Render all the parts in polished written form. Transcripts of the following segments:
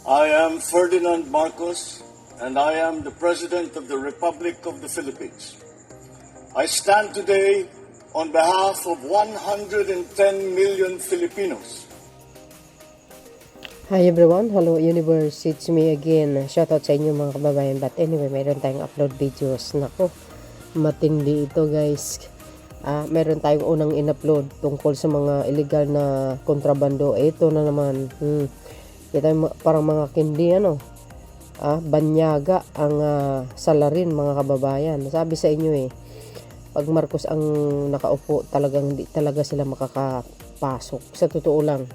I am Ferdinand Marcos, and I am the President of the Republic of the Philippines. I stand today on behalf of 110 million Filipinos. Hi everyone, hello universe, it's me again. Shoutout sa inyo mga kababayan. But anyway, mayroon tayong upload videos. Nako, matindi ito guys. Meron tayong unang in-upload tungkol sa mga illegal na kontrabando. Ito na naman. Ito parang mga kindi banyaga ang salarin mga kababayan. Sabi sa inyo pag Marcos ang nakaupo, talagang hindi talaga sila makakapasok. Sa totoo lang.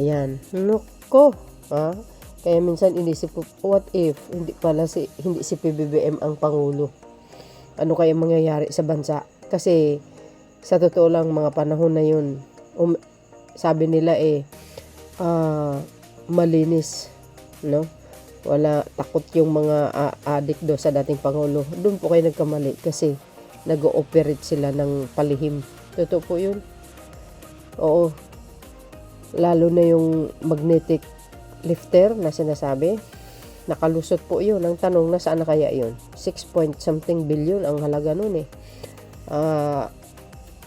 Ayan, nuko, kaya minsan inisip ko, what if hindi si PBBM ang pangulo? Ano kaya mangyayari sa bansa? Kasi sa totoo lang mga panahon na yun, sabi nila malinis, no? Wala takot yung mga adik do sa dating pangulo. Doon po kayo nagkamali kasi nag-ooperate sila ng palihim. Totoo po yun. Oo. Lalo na yung magnetic lifter na sinasabi, nakalusot po yun. Ang tanong, nasaan na kaya yun? 6 point something billion ang halaga nun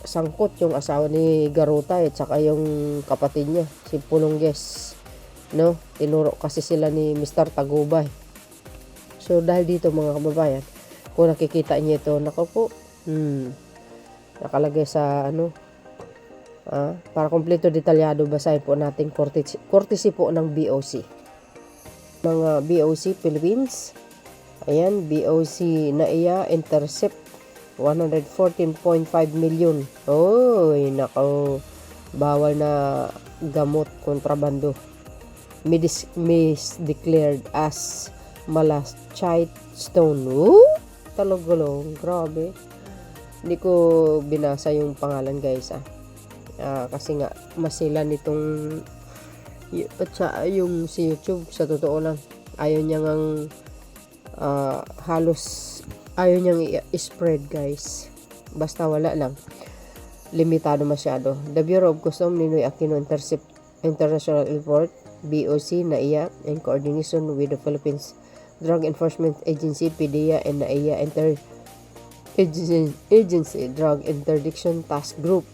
sangkot yung asawa ni Garota at saka yung kapatid niya, si Pulongges, no? Tinuro kasi sila ni Mr. Tagubay. So dahil dito mga kababayan, kung nakikita niyo ito, nako po, nakalagay sa para kompleto detalyado, basahin po natin courtesy po ng BOC. Mga BOC Philippines. Ayan, BOC NAIA Intercept 114.5 million. Oy, nako. Bawal na gamot kontrabando. Misdeclared as malachite stone. Talagulong, grabe. Hindi ko binasa yung pangalan guys kasi nga masila nitong yung si YouTube. Sa totoo lang, ayaw niya ngang halos ayaw niyang i-spread guys, basta wala lang, limitado masyado. The Bureau of Customs Ninoy Aquino Intercept International Import BOC NAIA in coordination with the Philippines Drug Enforcement Agency PDEA and NAIA Agency Drug Interdiction Task Group.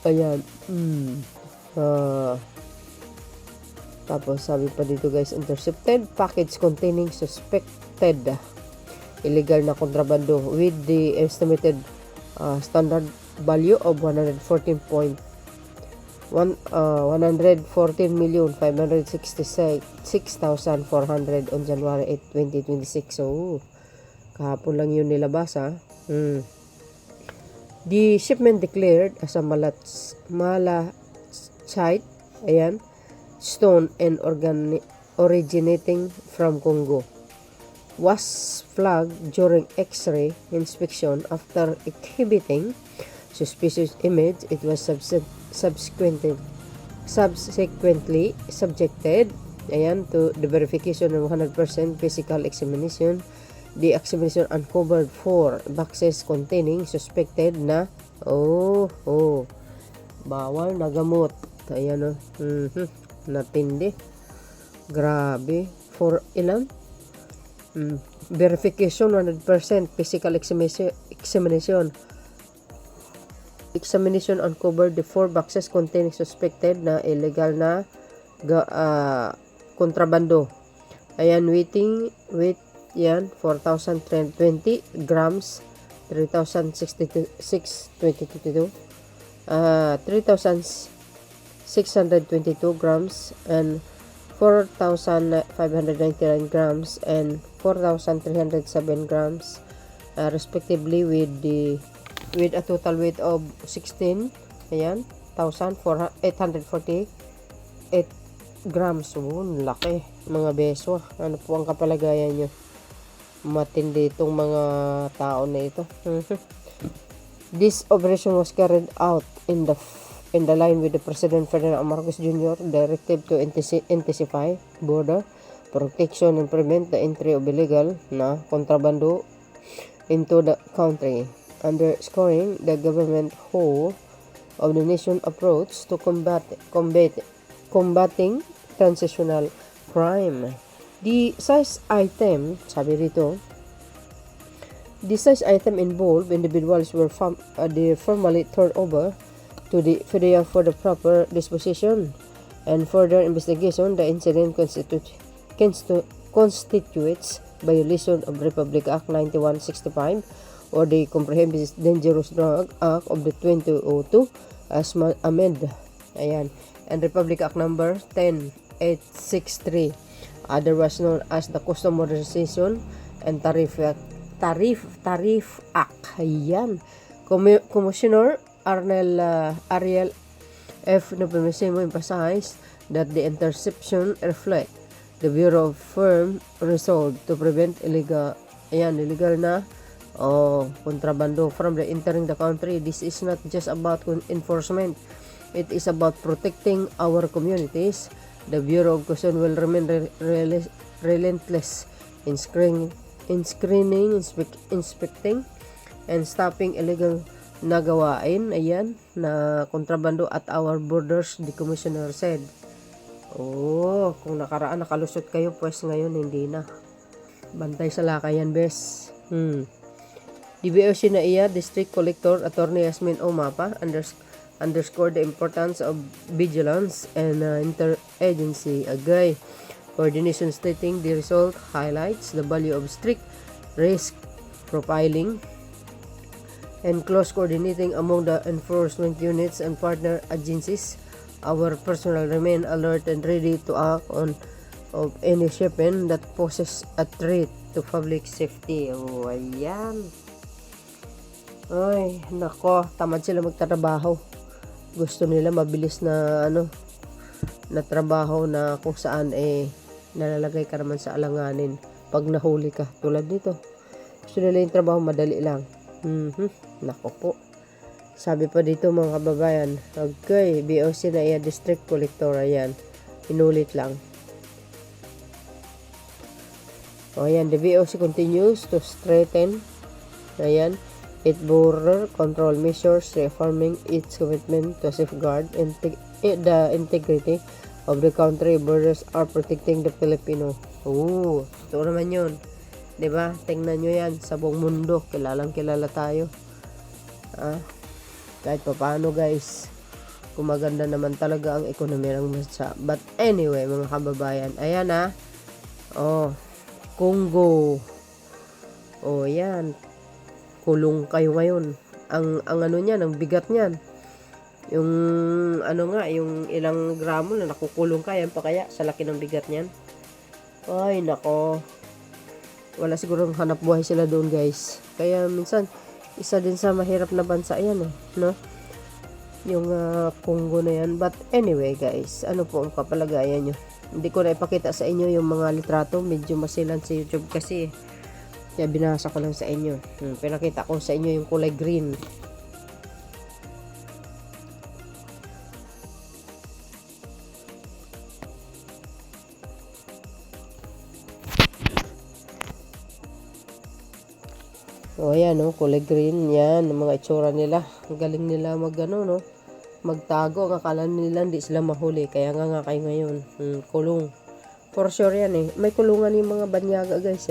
Ayan. Tapos sabi pa dito guys, intercepted package containing suspected illegal na kontrabando with the estimated standard value of 114,566,6,400 on January 8, 2026. So, kahapon lang yun nilabas The shipment declared as a malachite, ayan, stone and originating from Congo, was flagged during X-ray inspection. After exhibiting suspicious image, it was subsequently subjected, ayan, to the verification of 100% physical examination. The examination uncovered 4 boxes containing suspected na bawal na gamot. Ayan natindi, grabe. For ilan? Verification 100% physical examination uncovered the 4 boxes containing suspected na illegal na kontrabando. Ayan, weight yan, 4,320 grams, 3,622, 3,622 grams, and 4,599 grams, and 4,307 grams, respectively, with a total weight of 16, ayan, 1,848 grams. Laki mga beso. Ano po ang kapalagayan nyo? Matindi itong mga tao na ito. This operation was carried out in the line with the President Ferdinand Marcos Jr. directive to intensify border protection and prevent the entry of illegal na kontrabando into the country, underscoring the government whole of the nation approach to combating transitional crime. The size item, sabi dito, the size item involved individuals were formally turned over to the FIDEA for the proper disposition and further investigation. The incident constitutes violation of Republic Act 9165 or the Comprehensive Dangerous Drug Act of the 2002 as amended. Ayan. And Republic Act number 10863, otherwise known as the Custom Modernization and Tariff Act. Ayan. Commissioner Ariel F. Nepomuceno emphasized that the interception reflect the Bureau of firm resolve to prevent illegal na kontrabando from entering the country. This is not just about enforcement. It is about protecting our communities. The Bureau of Customs will remain relentless in screening, inspecting, and stopping illegal na gawain, ayan, na kontrabando at our borders, the Commissioner said. Oh, kung nakaraan nakalusot kayo, pues ngayon hindi na. Bantay sa lakayan, bes. DBOC na iya, District Collector Attorney Yasmin Omapa underscored the importance of vigilance and interagency agay coordination, stating the result highlights the value of strict risk profiling and close coordinating among the enforcement units and partner agencies. Our personnel remain alert and ready to act on of any shipment that poses a threat to public safety. Oh, ayan. Ay, nako, tamad sila magtatrabaho. Gusto nila mabilis na na trabaho na kung saan nalalagay ka naman sa alanganin pag nahuli ka. Tulad dito. Gusto nila yung trabaho madali lang. Nako po. Sabi pa dito mga kababayan, okay, BOC na iya, District Collector, ayan. Inulit lang. O ayan, the BOC continues to strengthen, ayan, its border control measures, reaffirming its commitment to safeguard the integrity of the country. Borders are protecting the Filipino. Oo, ito naman yun. Diba? Tingnan nyo yan, sa buong mundo, kilalang kilala tayo. Kahit pa paano guys, kumaganda naman talaga ang ekonomiya ng bansa. But anyway, mga kababayan, ayan Congo. Yan. Kulong kayo ngayon. Ang niyan, ang bigat niyan. Yung yung ilang gramo na nakukulong ka, yan pa kaya sa laki ng bigat niyan. Ay, nako. Wala sigurong hanap buhay sila doon, guys. Kaya minsan, isa din sa mahirap na bansa yan, no? Yung Congo na yan. But anyway, guys, ano po ang kapalagayan nyo? Hindi ko na ipakita sa inyo yung mga litrato. Medyo masilan sa YouTube kasi. Kaya binasa ko lang sa inyo. Pinakita ko sa inyo yung kulay green. Ayan, kulay green. Yan, ang mga itsura nila. Ang galing nila magtago. Ang akala nila hindi sila mahuli. Kaya nga kayo ngayon. Kulong. For sure yan May kulungan yung mga banyaga, guys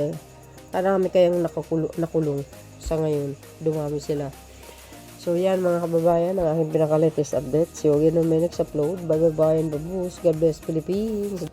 Marami kayang nakulong sa ngayon. Dumami sila. So yan mga kababayan, ang aking pinaka-latest update. See you again on my next upload. Bye bye and babush. God bless Philippines.